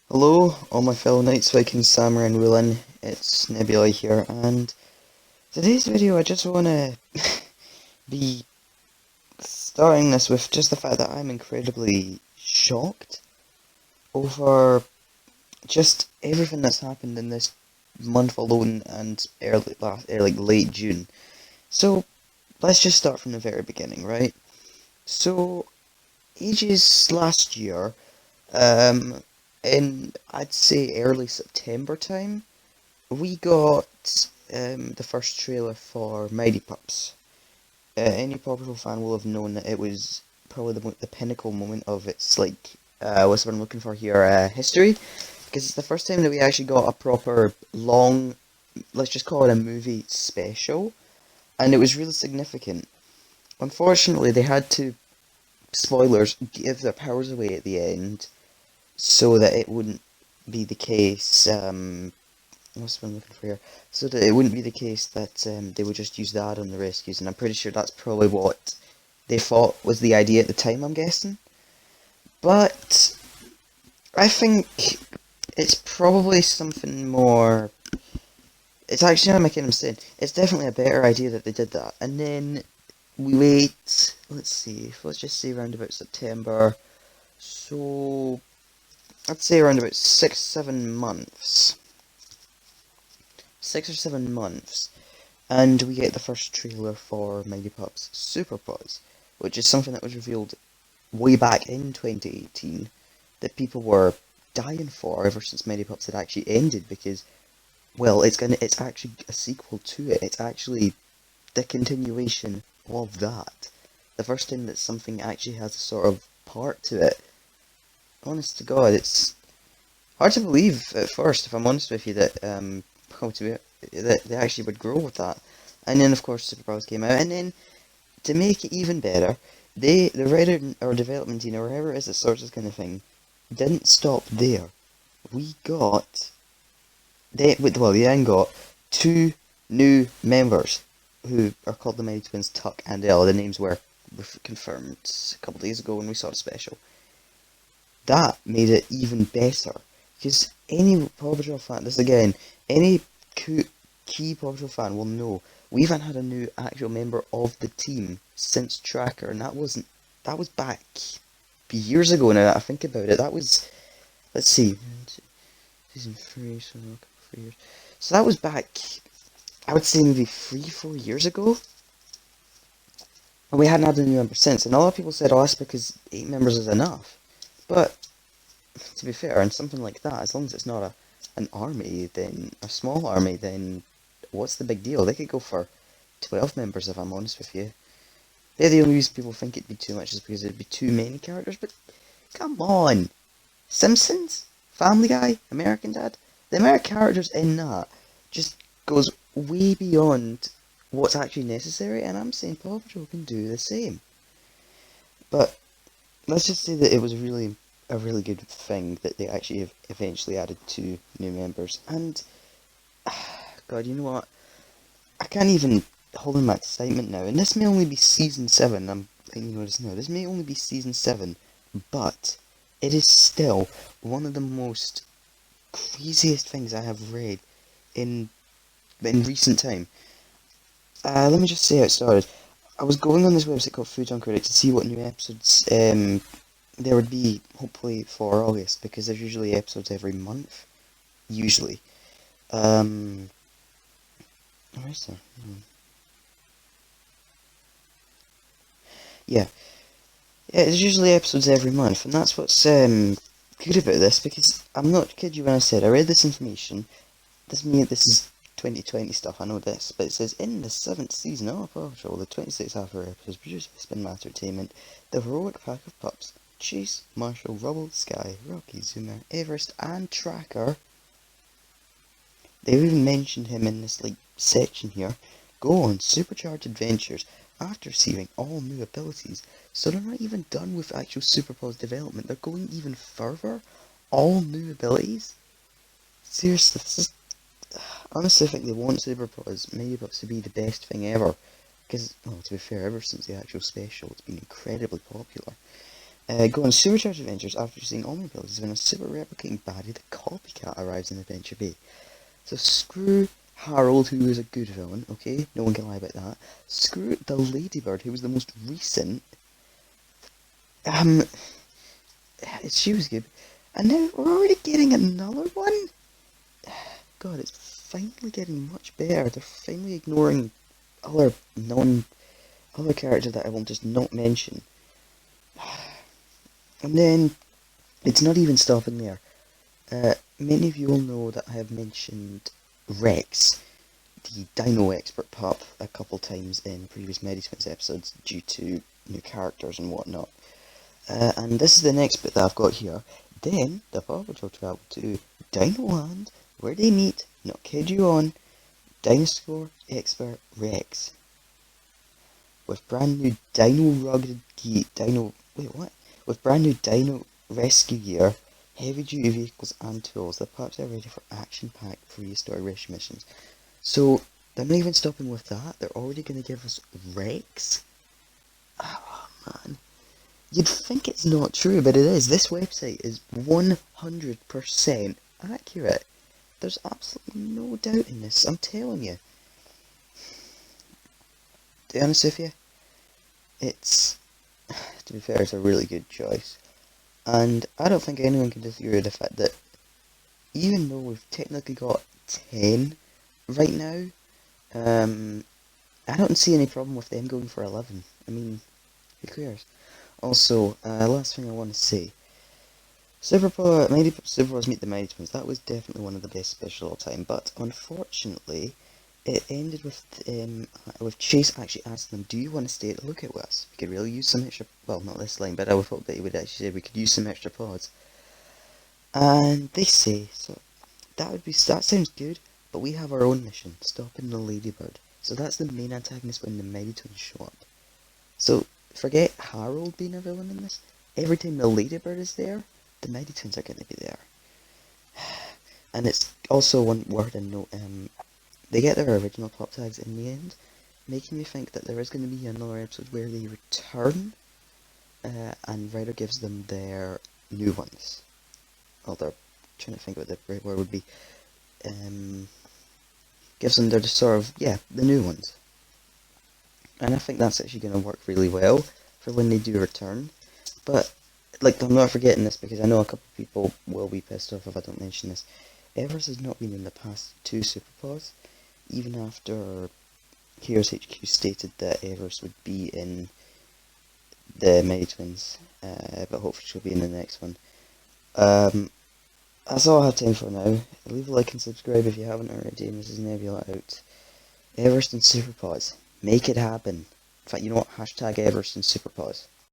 Hello, all my fellow Knights, Vikings, Samurai, and Woolen. It's Nebula here, and today's video I just want to be starting this with just the fact that I'm incredibly shocked over just everything that's happened in this month alone and late June. So let's just start from the very beginning, right? So ages last year, um, in I'd say early September time. We got the first trailer for Mighty Pups. Any Paw Patrol fan will have known that it was probably the pinnacle moment of its, what's what I'm looking for here, history. Because it's the first time that we actually got a proper long, let's just call it a movie special, and it was really significant. Unfortunately, they had to, spoilers, give their powers away at the end so that it wouldn't be the case, what's what I'm looking for here? So that it wouldn't be the case that they would just use that on the rescues, and I'm pretty sure that's probably what they thought was the idea at the time, I'm guessing. But I think it's probably something more. It's actually not making them sin. It's definitely a better idea that they did that. And then we wait. Let's see. Let's just say around about September. So I'd say around about 6, 7 months. 6 or 7 months, and we get the first trailer for Mighty Pups Super Paws, which is something that was revealed way back in 2018 that people were dying for ever since Mighty Pups had actually ended because, well, it's actually a sequel to it. It's actually the continuation of that. The first time that something actually has a sort of part to it. Honest to God, it's hard to believe at first, if I'm honest with you, that that they actually would grow with that. And then of course Super Bros came out, and then to make it even better, the writer or development team or whoever it is that sorts this kind of thing didn't stop there. We got they then got two new members who are called the Mighty Twins Tuck and Elle. The names were confirmed a couple of days ago when we saw the special. That made it even better. Because any Paw Patrol fan, this again, any key Paw Patrol fan will know we haven't had a new actual member of the team since Tracker, and that was back years ago now that I think about it. That was, let's see, season 3, so a couple 3 years. So that was back, I would say maybe 3, 4 years ago. And we hadn't had a new member since, and a lot of people said, oh, that's because 8 members is enough. But to be fair, and something like that, as long as it's not an army, then a small army, then what's the big deal? They could go for 12 members, if I'm honest with you. They're the only reason people think it'd be too much is because it'd be too many characters, but come on! Simpsons? Family Guy? American Dad? The amount of characters in that just goes way beyond what's actually necessary, and I'm saying Paw Patrol can do the same. But let's just say that it was a really good thing that they actually have eventually added 2 new members. And God, you know what? I can't even hold in my excitement now. And this may only be season 7. I'm letting you know this now. This may only be season 7, but it is still one of the most craziest things I have read in recent time. Let me just say how it started. I was going on this website called Food on Critic to see what new episodes there would be, hopefully, for August, because there's usually episodes every month. Usually. Where is there? Yeah. Yeah, there's usually episodes every month, and that's what's good about this, because I'm not kidding you when I said I read this information. This is 2020 stuff, I know this, but it says in the 7th season of Paw Patrol, the 26 half-hour episodes produced by Spin Master Entertainment, the heroic pack of pups, Chase, Marshall, Rubble, Sky, Rocky, Zuma, Everest, and Tracker. They've even mentioned him in this section here. Go on supercharged adventures after receiving all new abilities. So they're not even done with actual Super Paws development. They're going even further. All new abilities. Seriously, this is honestly, I think they want Super Paws Mighty Pups to be the best thing ever. Because, well, to be fair, ever since the actual special, it's been incredibly popular. Go on supercharged adventures after seeing all my abilities when a super replicating baddie, the Copycat, arrives in Adventure Bay. So screw Harold, who was a good villain, okay? No one can lie about that. Screw the Ladybird, who was the most recent. Um, she was good. And now we're already getting another one? God, it's finally getting much better. They're finally ignoring other other characters that I will just not mention. And then, it's not even stopping there. Many of you will know that I have mentioned Rex, the Dino Expert pup, a couple times in previous Meditwins episodes due to new characters and whatnot. And this is the next bit that I've got here. Then, the pup will travel to Dino Land, where they meet, not kid you on, Dinosaur Expert Rex. With brand new With brand new Dino rescue gear, heavy duty vehicles and tools, the pups are ready for action-packed prehistoric rescue missions. So they're not even stopping with that. They're already going to give us Rex. Oh man, you'd think it's not true, but it is. This website is 100% accurate. There's absolutely no doubt in this. I'm telling you. To be honest with you, it's, to be fair, it's a really good choice. And I don't think anyone can disagree with the fact that even though we've technically got 10 right now, I don't see any problem with them going for 11. I mean, who cares? Also, last thing I want to say. Mighty Superpowers Meet the Mighty Twins, that was definitely one of the best specials of all time, but unfortunately, it ended with Chase actually asking them, do you want to stay at the lookout with us? We could really use some extra, well, not this line, but I would hope that he would actually say we could use some extra pods. And they say, so that sounds good, but we have our own mission, stopping the Ladybird. So that's the main antagonist when the Mighty Twins show up. So forget Harold being a villain in this. Every time the Ladybird is there, the Mighty Twins are going to be there. And it's also one word and note, they get their original pop tags in the end, making me think that there is going to be another episode where they return, and Ryder gives them their new ones. Oh, they're trying to think what the right word would be. Gives them their sort of, yeah, the new ones. And I think that's actually going to work really well for when they do return. But, like, I'm not forgetting this because I know a couple of people will be pissed off if I don't mention this. Evers has not been in the past 2 Superpaws, even after Heroes HQ stated that Evers would be in the Mighty Twins, but hopefully she'll be in the next one. That's all I have time for now. Leave a like and subscribe if you haven't already, and this is Nebula out. Everest and Superpaws. Make it happen. In fact, you know what? Hashtag Everest and Superpaws.